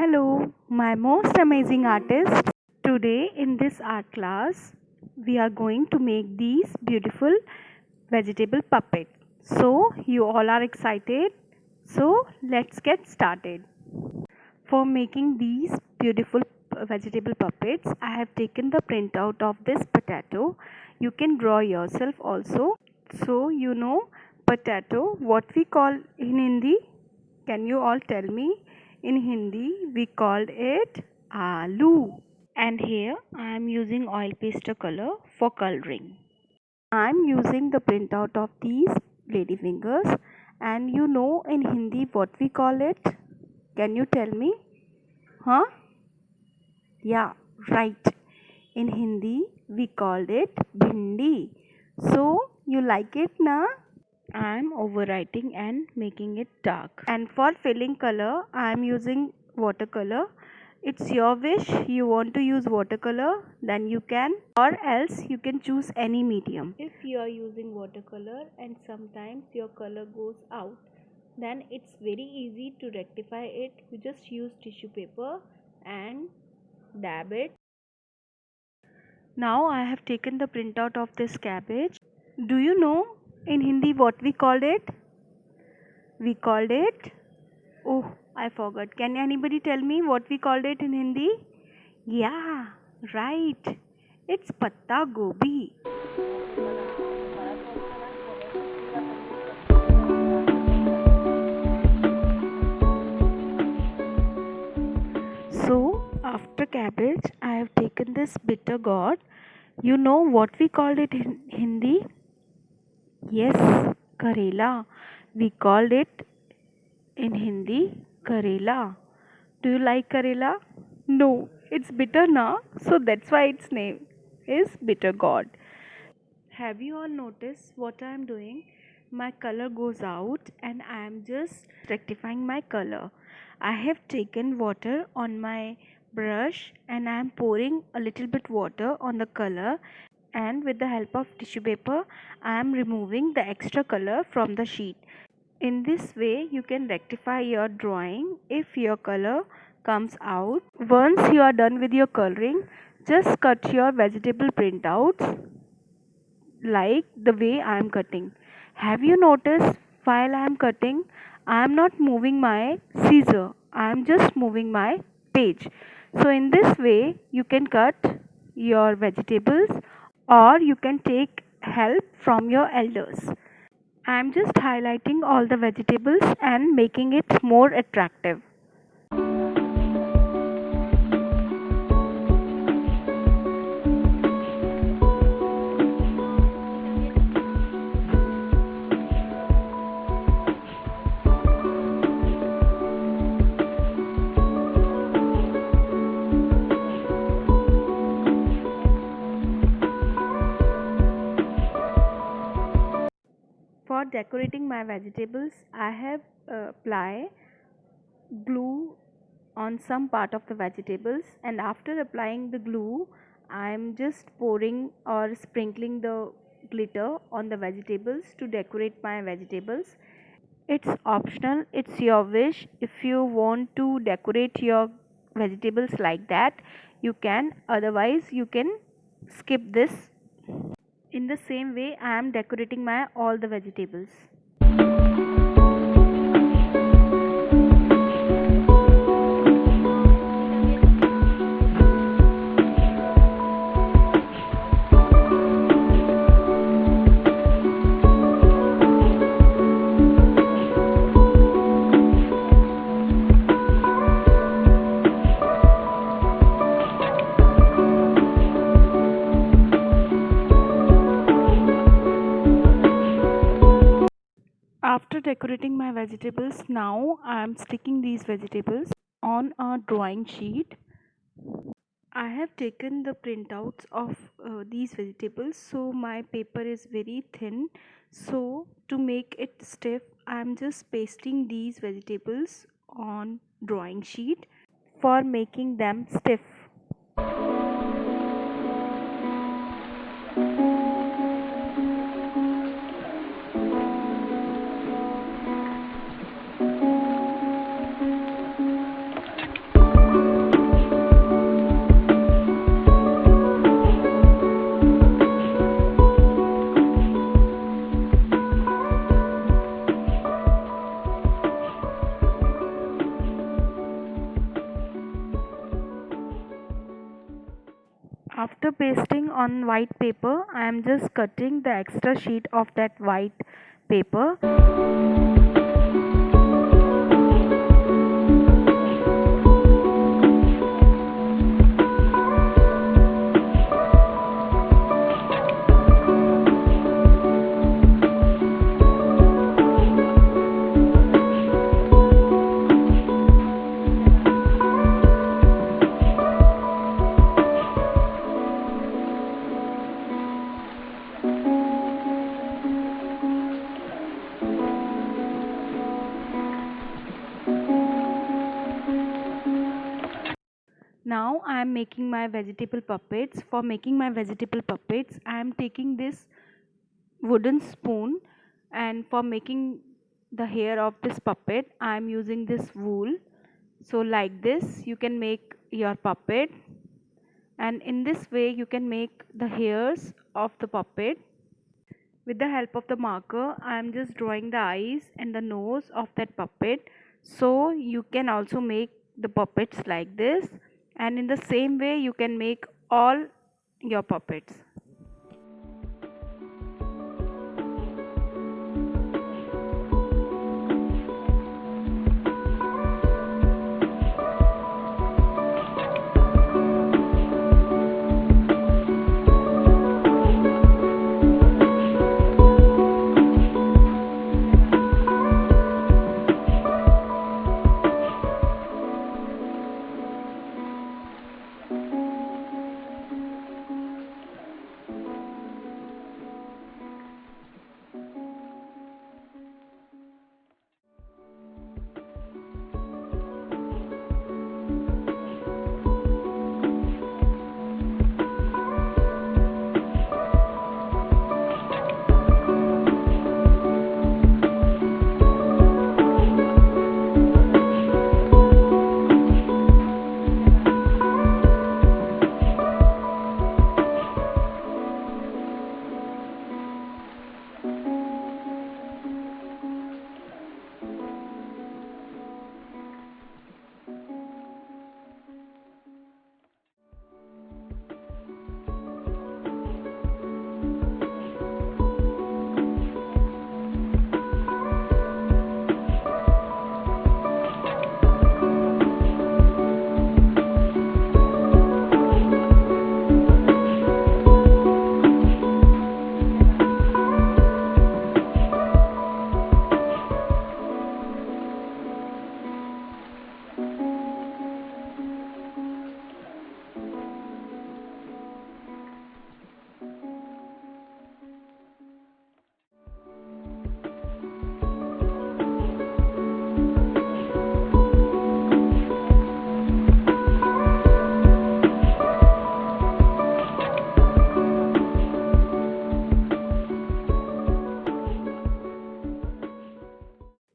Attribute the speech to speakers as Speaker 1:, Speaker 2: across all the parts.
Speaker 1: Hello, my most amazing artist. Today in this art class, we are going to make these beautiful vegetable puppets. So, you all are excited? So, let's get started. For making these beautiful vegetable puppets, I have taken the printout of this potato. You can draw yourself also. So, potato, what we call in Hindi? Can you all tell me? In Hindi, we called it aloo. And here I am using oil pastel color for coloring. I am using the printout of these lady fingers. And in Hindi what we call it? Can you tell me? Huh? Yeah, right. In Hindi we called it bhindi. So you like it na? I am overwriting and making it dark. And for filling color, I am using watercolor. It's your wish. You want to use watercolor, then you can, or else you can choose any medium. If you are using watercolor and sometimes your color goes out, then it's very easy to rectify it. You just use tissue paper and dab it. Now I have taken the printout of this cabbage. Do you know in Hindi what we called it? We called it. Oh, I forgot. Can anybody tell me what we called it in Hindi? Yeah, right. It's patta gobi. So, after cabbage, I have taken this bitter gourd. You know what we called it in Hindi? Yes, Karela. We called it in Hindi Karela. Do you like Karela? No, it's bitter na, so that's why its name is bitter gourd. Have you all noticed what I am doing? My color goes out and I am just rectifying my color. I have taken water on my brush and I am pouring a little bit water on the color, and with the help of tissue paper I am removing the extra color from the sheet. In this way you can rectify your drawing if your color comes out. Once you are done with your coloring, just cut your vegetable printouts like the way I am cutting. Have you noticed while I am cutting, I am not moving my scissor, I am just moving my page. So, in this way, you can cut your vegetables or you can take help from your elders. I am just highlighting all the vegetables and making it more attractive. For decorating my vegetables, I have apply glue on some part of the vegetables, and after applying the glue I am just pouring or sprinkling the glitter on the vegetables to decorate my vegetables. It's optional, it's your wish. If you want to decorate your vegetables like that, you can, otherwise you can skip this. In the same way I am decorating my all the vegetables. After decorating my vegetables, now I am sticking these vegetables on a drawing sheet. I have taken the printouts of these vegetables, so my paper is very thin. So to make it stiff, I am just pasting these vegetables on drawing sheet for making them stiff. After pasting on white paper, I am just cutting the extra sheet of that white paper. Now I am making my vegetable puppets. For making my vegetable puppets, I am taking this wooden spoon, and for making the hair of this puppet, I am using this wool. So like this you can make your puppet, and in this way you can make the hairs of the puppet. With the help of the marker, I am just drawing the eyes and the nose of that puppet. So you can also make the puppets like this, and in the same way you can make all your puppets.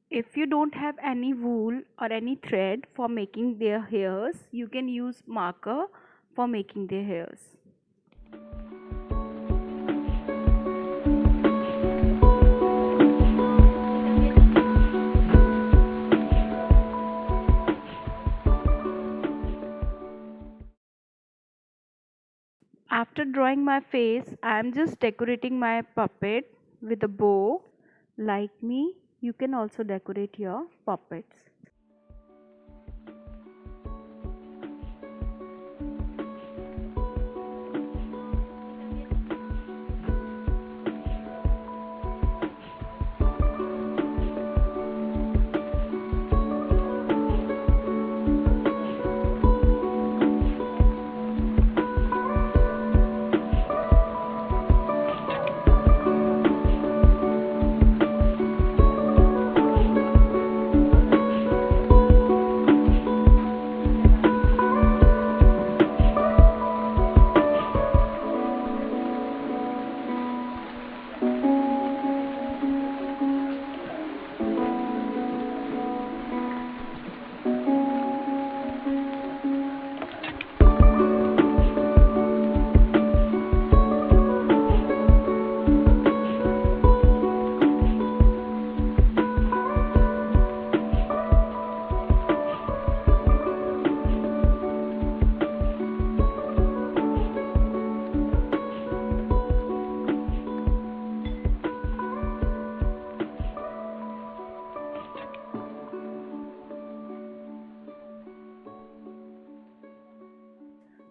Speaker 1: If you don't have any wool or any thread for making their hairs, you can use marker for making their hairs. After drawing my face, I am just decorating my puppet with a bow. Like me, you can also decorate your puppets.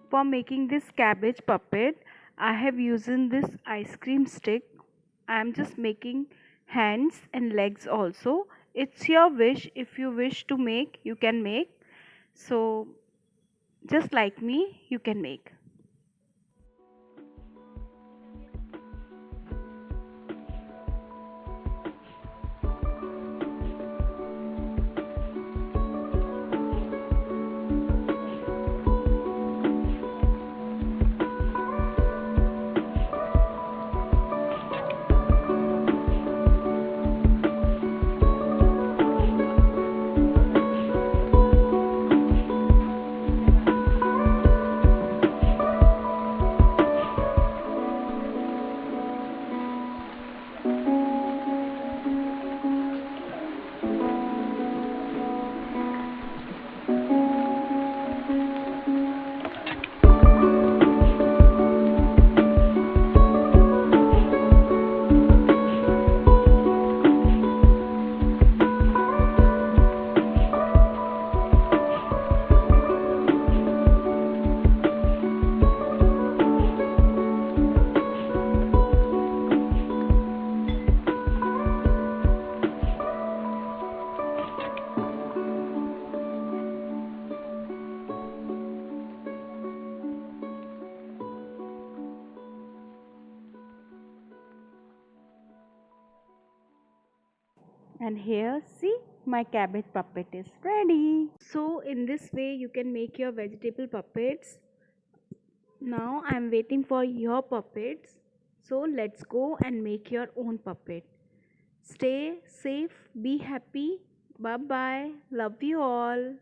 Speaker 1: For making this cabbage puppet, I have used this ice cream stick. I am just making hands and legs also. It's your wish. If you wish to make, you can make. So just like me, you can make. And here, see, my cabbage puppet is ready. So in this way you can make your vegetable puppets. Now I am waiting for your puppets. So let's go and make your own puppet. Stay safe, be happy. Bye bye. Love you all.